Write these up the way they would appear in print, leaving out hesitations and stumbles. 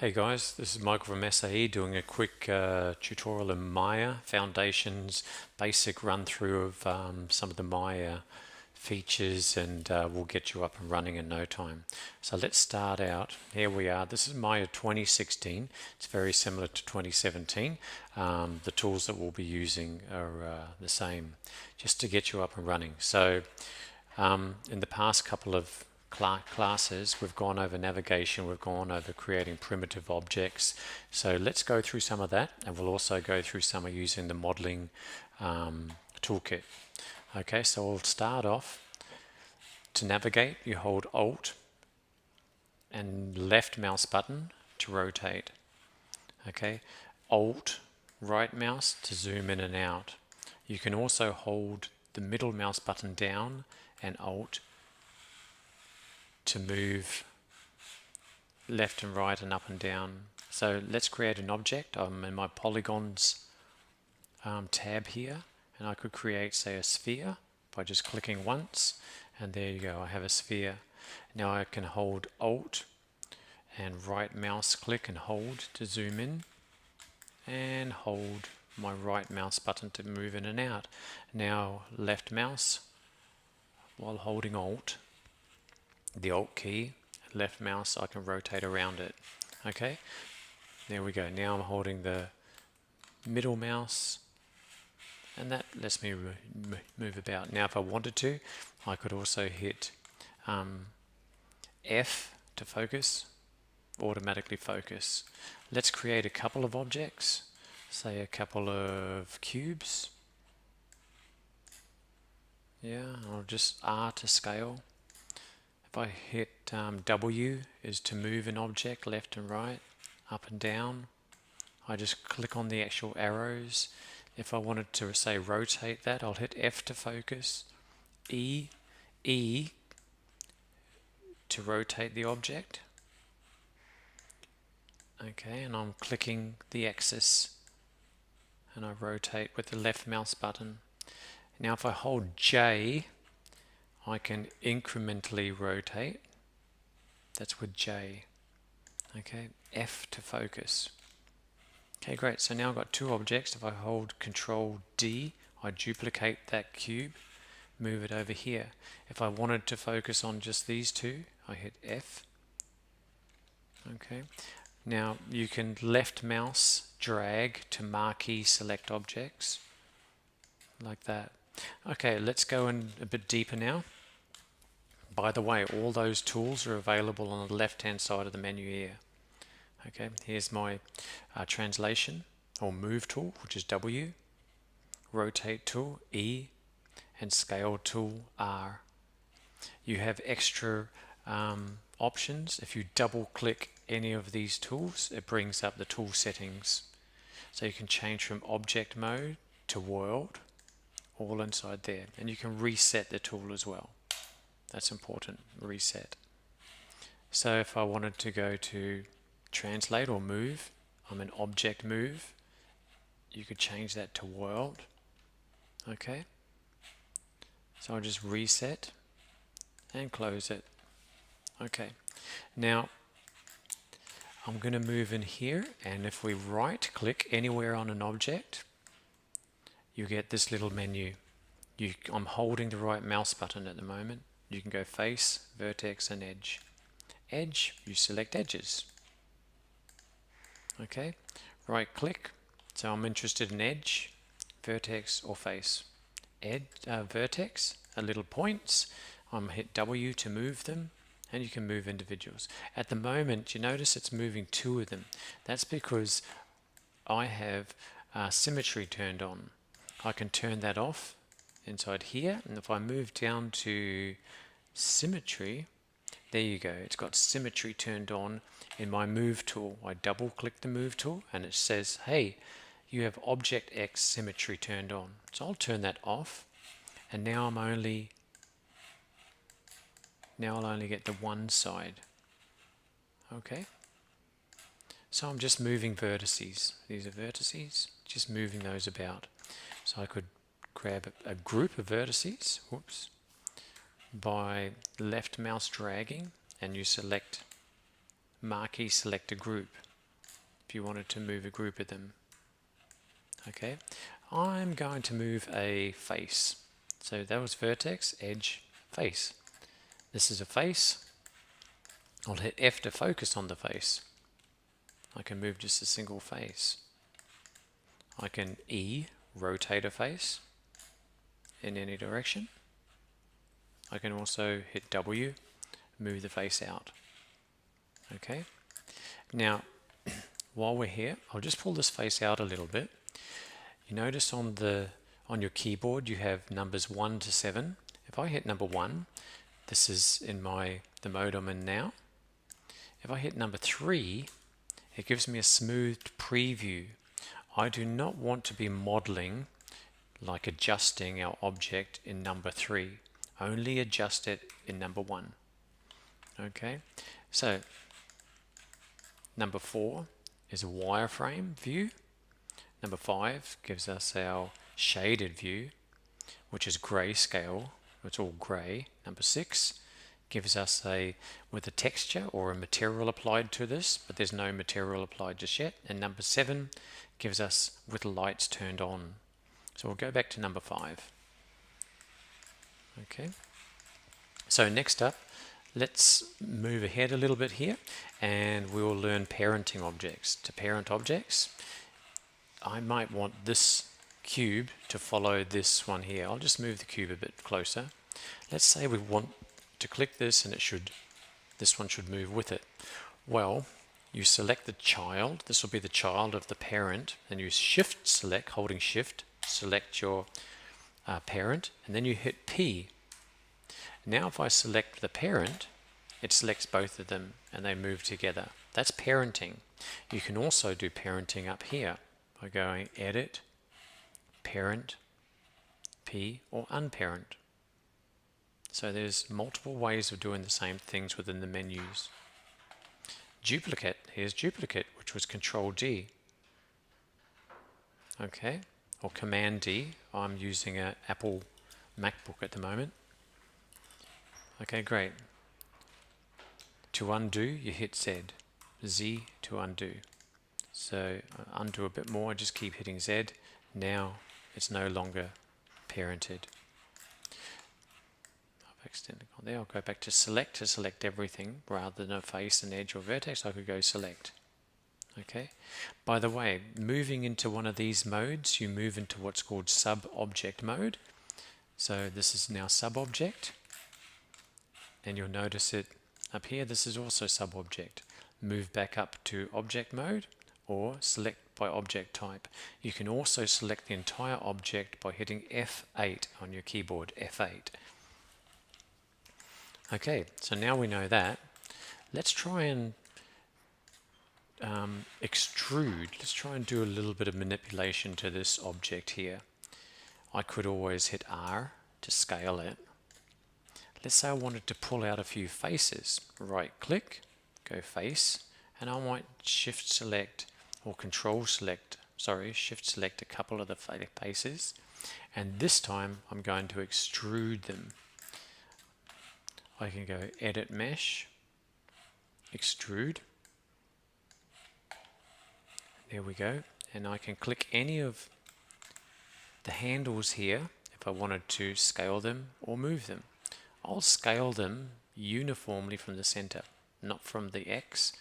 Hey guys, this is Michael from SAE doing a quick tutorial in Maya Foundations, basic run through of some of the Maya features, and we'll get you up and running in no time. So let's start out. Here we are. This is Maya 2016. It's very similar to 2017. The tools that we'll be using are the same, just to get you up and running. So in the past couple of classes, we've gone over navigation, we've gone over creating primitive objects. So let's go through some of that, and we'll also go through some of using the modeling toolkit. Okay, so we'll start off. To navigate, you hold Alt and left mouse button to rotate. Okay, Alt right mouse to zoom in and out. You can also hold the middle mouse button down and Alt to move left and right and up and down. So let's create an object. I'm in my polygons tab here, and I could create, say, a sphere by just clicking once, and there you go, I have a sphere. Now I can hold Alt and right mouse click and hold to zoom in, and hold my right mouse button to move in and out. Now left mouse while holding Alt, the Alt key, left mouse, I can rotate around it. Okay, there we go. Now I'm holding the middle mouse, and that lets me move about. Now if I wanted to, I could also hit F to focus, automatically focus. Let's create a couple of objects, say a couple of cubes. Yeah, or just R to scale. If I hit W is to move an object left and right, up and down. I just click on the actual arrows. If I wanted to, say, rotate that, I'll hit F to focus, E to rotate the object. Okay, and I'm clicking the axis and I rotate with the left mouse button. Now if I hold J, I can incrementally rotate. That's with J. Okay, F to focus. Okay, great. So now I've got two objects. If I hold Control D, I duplicate that cube, move it over here. If I wanted to focus on just these two, I hit F. Okay. Now you can left mouse drag to marquee select objects, like that. Okay, let's go in a bit deeper now. By the way, all those tools are available on the left hand side of the menu here. Okay, here's my translation or move tool, which is W, rotate tool E, and scale tool R. You have extra options. If you double click any of these tools, it brings up the tool settings. So you can change from object mode to world, all inside there, and you can reset the tool as well. That's important, reset. So if I wanted to go to translate or move, I'm in object move, you could change that to world. Okay, so I'll just reset and close it. Okay, now I'm going to move in here, and if we right click anywhere on an object, you get this little menu. I'm holding the right mouse button at the moment. You can go face, vertex, and edge. Edge, you select edges. Okay, right click. So I'm interested in edge, vertex, or face. Vertex, little points. I'm hit W to move them, and you can move individuals. At the moment, you notice it's moving two of them. That's because I have symmetry turned on. I can turn that off inside here, and if I move down to symmetry, there you go, it's got symmetry turned on in my move tool. I double click the move tool and it says, hey, you have object X symmetry turned on. So I'll turn that off, and now I'll only get the one side. Okay, so I'm just moving vertices. These are vertices, just moving those about. So I could grab a group of vertices, whoops, by left mouse dragging, and you select marquee select a group. if you wanted to move a group of them. Okay, I'm going to move a face. So that was vertex, edge, face. This is a face. I'll hit F to focus on the face. I can move just a single face. I can E, rotate a face in any direction. I can also hit W, move the face out. Okay, now while we're here, I'll just pull this face out a little bit. You notice on your keyboard you have numbers 1 to 7. If I hit number 1, this is in the mode I'm in now. If I hit number 3, it gives me a smoothed preview. I do not want to be modeling, like adjusting our object in number 3. Only adjust it in number 1. Okay, so number 4 is a wireframe view. Number 5 gives us our shaded view, which is grayscale. It's all grey. Number 6 gives us with a texture or a material applied to this, but there's no material applied just yet. And number 7 gives us with the lights turned on. So we'll go back to number 5. Okay. So next up, let's move ahead a little bit here, and we will learn parenting objects. To parent objects, I might want this cube to follow this one here. I'll just move the cube a bit closer. Let's say we want to click this and this one should move with it. Well, you select the child. This will be the child of the parent, and you shift select, holding shift, select your parent, and then you hit P. Now if I select the parent, it selects both of them and they move together. That's parenting. You can also do parenting up here by going Edit, Parent, P, or Unparent. So there's multiple ways of doing the same things within the menus. Duplicate, here's duplicate, which was Control D. Okay, or Command D. I'm using an Apple MacBook at the moment. Okay, great. To undo, you hit Z. Z to undo. So undo a bit more, just keep hitting Z. Now it's no longer parented. I've extended on there. I'll go back to select everything rather than a face, an edge, or vertex. I could go select. Okay. By the way, moving into one of these modes, you move into what's called sub-object mode. So this is now sub-object. And you'll notice it up here, this is also sub-object. Move back up to object mode or select by object type. You can also select the entire object by hitting F8 on your keyboard, F8. Okay, so now we know that. Let's try and extrude. Let's try and do a little bit of manipulation to this object here. I could always hit R to scale it. Let's say I wanted to pull out a few faces. Right click, go face, and I might shift select or shift select a couple of the faces, and this time I'm going to extrude them. I can go Edit Mesh, Extrude. There we go, and I can click any of the handles here if I wanted to scale them or move them. I'll scale them uniformly from the center, not from the X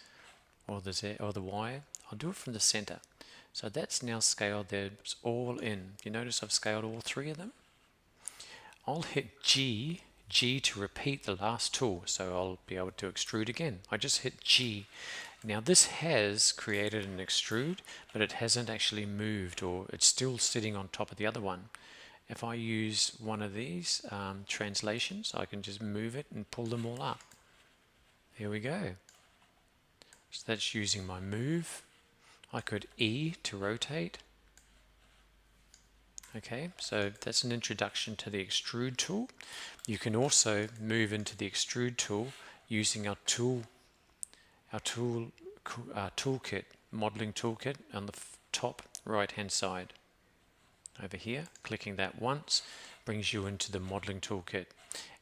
or the Z or the Y. I'll do it from the center. So that's now scaled there. It's all in. You notice I've scaled all 3 of them. I'll hit G to repeat the last tool, so I'll be able to extrude again. I just hit G. Now this has created an extrude, but it hasn't actually moved, or it's still sitting on top of the other one. If I use one of these translations, I can just move it and pull them all up. There we go. So that's using my move. I could E to rotate. Okay, so that's an introduction to the extrude tool. You can also move into the extrude tool using our toolkit, modeling toolkit on the top right hand side. Over here, clicking that once brings you into the modeling toolkit.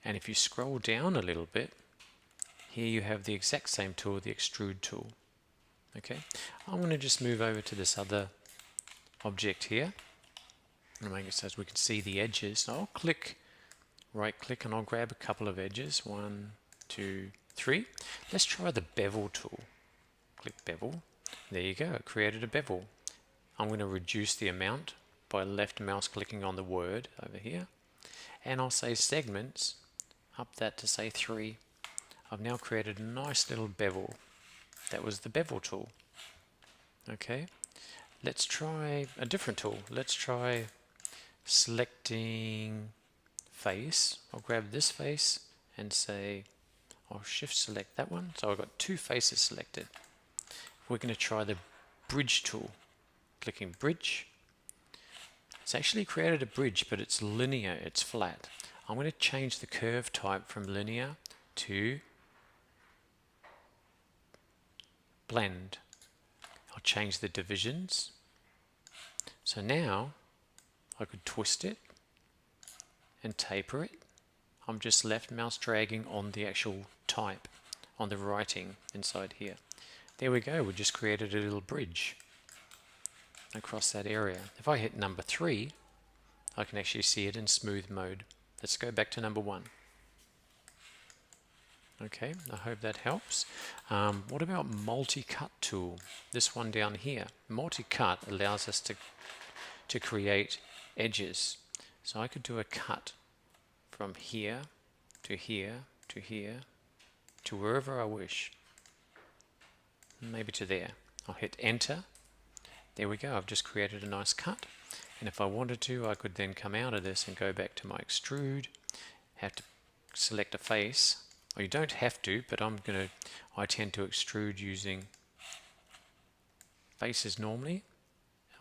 And if you scroll down a little bit, here you have the exact same tool, the extrude tool. Okay, I'm going to just move over to this other object here and make it so we can see the edges. So I'll right click and I'll grab a couple of edges, 1, 2, 3. Let's try the bevel tool. Click bevel. There you go, it created a bevel. I'm going to reduce the amount by left mouse clicking on the word over here, and I'll say segments, up that to say 3. I've now created a nice little bevel. That was the bevel tool. Okay, let's try a different tool. Let's try selecting face. I'll grab this face and say, I'll shift select that one. So I've got 2 faces selected. We're going to try the bridge tool. Clicking bridge. It's actually created a bridge, but it's linear, it's flat. I'm going to change the curve type from linear to blend. I'll change the divisions. So now I could twist it and taper it. I'm just left mouse dragging on the actual type, on the writing inside here. There we go, we just created a little bridge across that area. If I hit number 3, I can actually see it in smooth mode. Let's go back to number 1. Okay, I hope that helps. What about multi-cut tool? This one down here. Multi-cut allows us to create edges. So I could do a cut from here to here to here to wherever I wish. Maybe to there. I'll hit enter. There we go, I've just created a nice cut. And if I wanted to, I could then come out of this and go back to my extrude. Have to select a face. Well, you don't have to, but I tend to extrude using faces normally.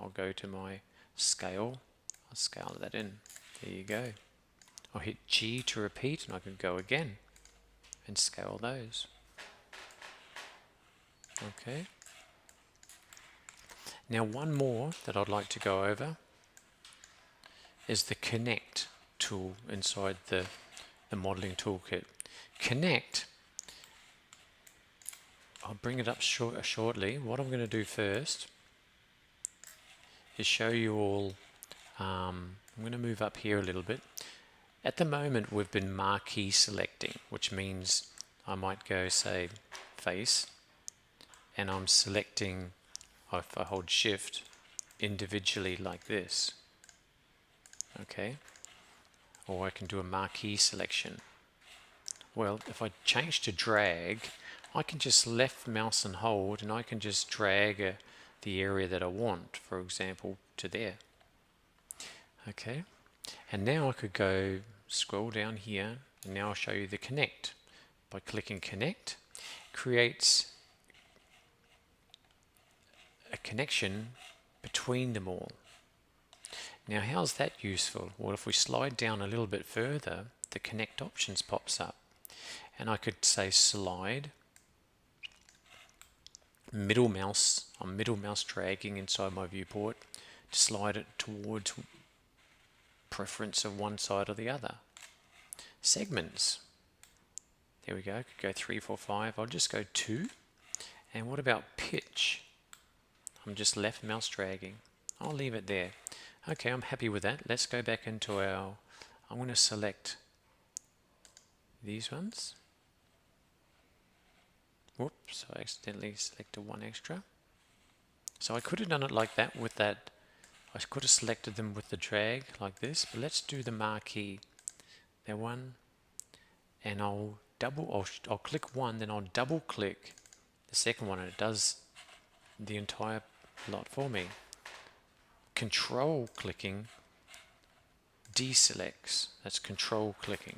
I'll go to my scale. I'll scale that in. There you go. I'll hit G to repeat, and I can go again and scale those. Okay. Now one more that I'd like to go over is the connect tool inside the modeling toolkit. Connect, I'll bring it up shortly. What I'm going to do first is show you all, I'm going to move up here a little bit. At the moment we've been marquee selecting, which means I might go say face, and I'm selecting, if I hold shift, individually like this. Okay, or I can do a marquee selection. Well, if I change to drag, I can just left mouse and hold, and I can just drag the area that I want, for example, to there. Okay, and now I could go scroll down here, and now I'll show you the connect. By clicking connect, creates a connection between them all. Now how's that useful? Well, if we slide down a little bit further, the connect options pops up, and I could say slide, middle mouse, I'm middle mouse dragging inside my viewport to slide it towards preference of one side or the other. Segments, there we go, I could go 3, 4, 5, I'll just go 2. And what about pitch? I'm just left mouse dragging. I'll leave it there. Okay, I'm happy with that. Let's go back into our, I'm going to select these ones. Whoops, I accidentally selected one extra. So I could have done it like that with that. I could have selected them with the drag like this, but let's do the marquee. That one, and I'll click one, then I'll double click the second one, and it does the entire lot for me. Control clicking deselects. That's control clicking.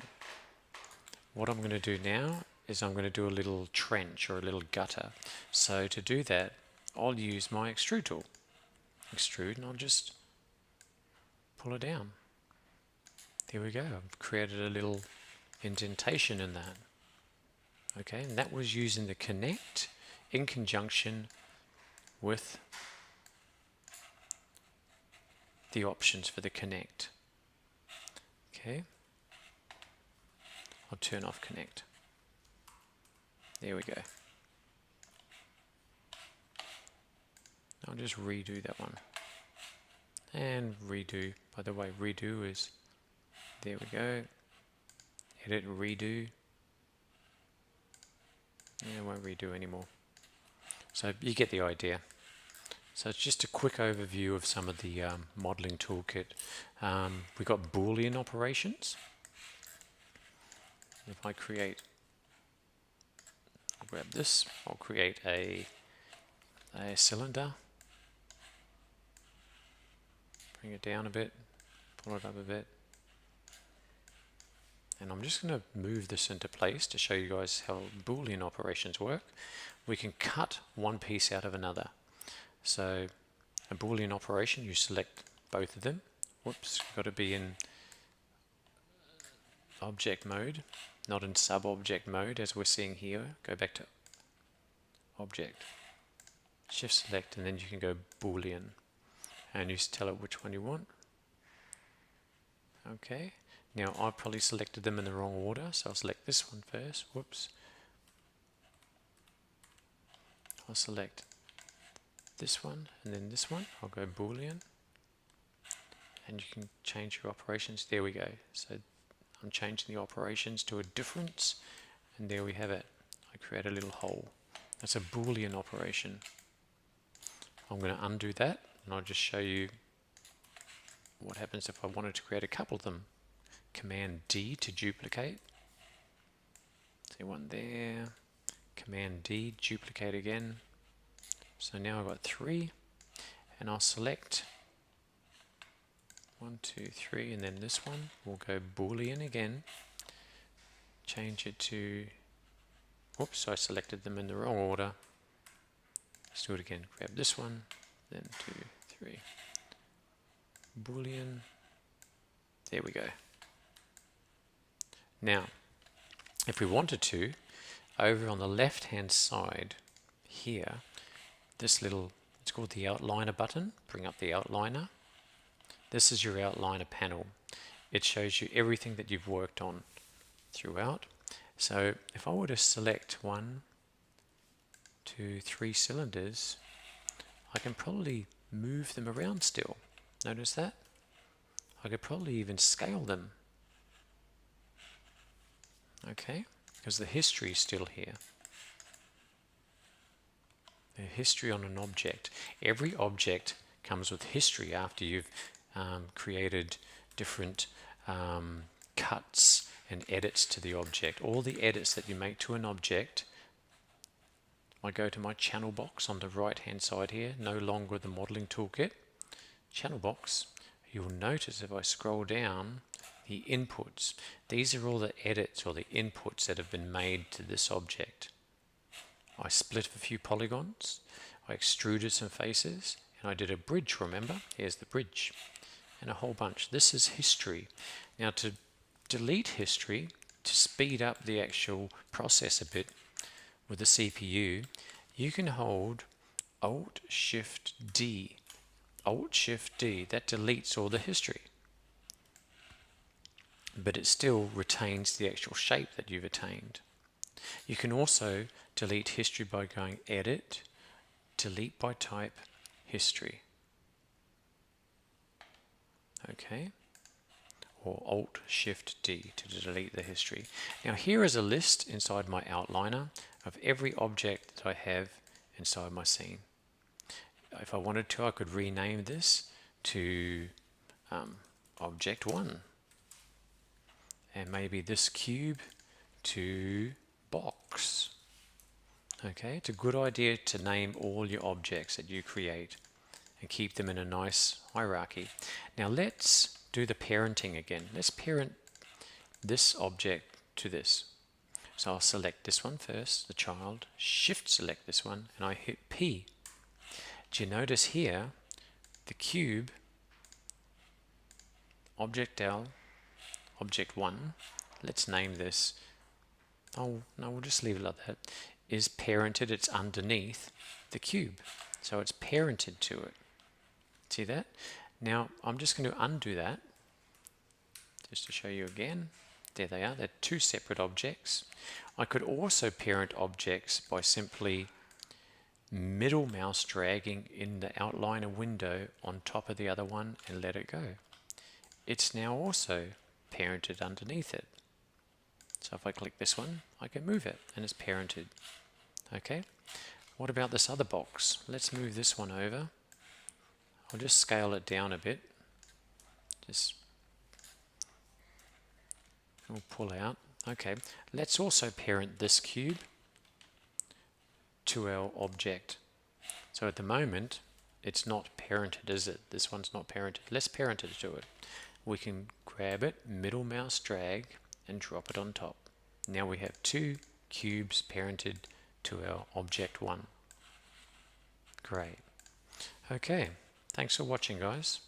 What I'm going to do now is I'm going to do a little trench or a little gutter. So to do that, I'll use my extrude tool. Extrude, and I'll just pull it down. There we go. I've created a little indentation in that. Okay, and that was using the connect in conjunction with the options for the connect. Okay, I'll turn off connect. There we go. I'll just redo that one. And redo. By the way, redo is, there we go. Edit, redo. Yeah, I won't redo anymore. So you get the idea. So it's just a quick overview of some of the modeling toolkit. We've got Boolean operations. If I create, I'll grab this, I'll create a cylinder. Bring it down a bit, pull it up a bit. And I'm just going to move this into place to show you guys how Boolean operations work. We can cut one piece out of another. So a Boolean operation, you select both of them. Whoops, got to be in object mode, not in sub-object mode as we're seeing here. Go back to object, shift select, and then you can go Boolean. And you tell it which one you want. Okay. Now I probably selected them in the wrong order, so I'll select this one first. Whoops. I'll select this one and then this one. I'll go Boolean. And you can change your operations. There we go. So I'm changing the operations to a difference. And there we have it. I create a little hole. That's a Boolean operation. I'm going to undo that and I'll just show you what happens if I wanted to create a couple of them. Command D to duplicate. See one there. Command D, duplicate again. So now I've got 3, and I'll select 1, 2, 3, and then this one. We'll go Boolean again. Change it to, whoops, I selected them in the wrong order. Let's do it again. Grab this one, then 2, 3. Boolean. There we go. Now, if we wanted to, over on the left hand side here, this little, it's called the outliner button. Bring up the outliner. This is your outliner panel. It shows you everything that you've worked on throughout. So if I were to select 1, 2, 3 cylinders, I can probably move them around still. Notice that? I could probably even scale them. Okay, because the history is still here. The history on an object. Every object comes with history after you've created different cuts and edits to the object. All the edits that you make to an object, I go to my channel box on the right hand side here, no longer the modeling toolkit. Channel box, you'll notice if I scroll down, the inputs. These are all the edits or the inputs that have been made to this object. I split a few polygons, I extruded some faces, and I did a bridge, remember? Here's the bridge, and a whole bunch. This is history. Now to delete history, to speed up the actual process a bit with the CPU, you can hold Alt-Shift-D. Alt-Shift-D, that deletes all the history. But it still retains the actual shape that you've attained. You can also delete history by going Edit, Delete by Type, History. Okay, or Alt-Shift-D to delete the history. Now here is a list inside my outliner of every object that I have inside my scene. If I wanted to, I could rename this to Object 1. And maybe this cube to box. Okay, it's a good idea to name all your objects that you create and keep them in a nice hierarchy. Now let's do the parenting again. Let's parent this object to this. So I'll select this one first, the child, shift select this one, and I hit P. Do you notice here, the cube, object L, object 1, let's name this, oh no, we'll just leave it like that, is parented, it's underneath the cube. So it's parented to it. See that? Now I'm just going to undo that, just to show you again. There they are, they're two separate objects. I could also parent objects by simply middle mouse dragging in the outliner window on top of the other one and let it go. It's now also parented underneath it. So if I click this one, I can move it and it's parented. Okay, what about this other box? Let's move this one over. I'll just scale it down a bit. We'll pull out. Okay, let's also parent this cube to our object. So at the moment, it's not parented, is it? This one's not parented. Let's parent it to it. We can grab it, middle mouse drag, and drop it on top. Now we have two cubes parented to our object one. Great. Okay, thanks for watching, guys.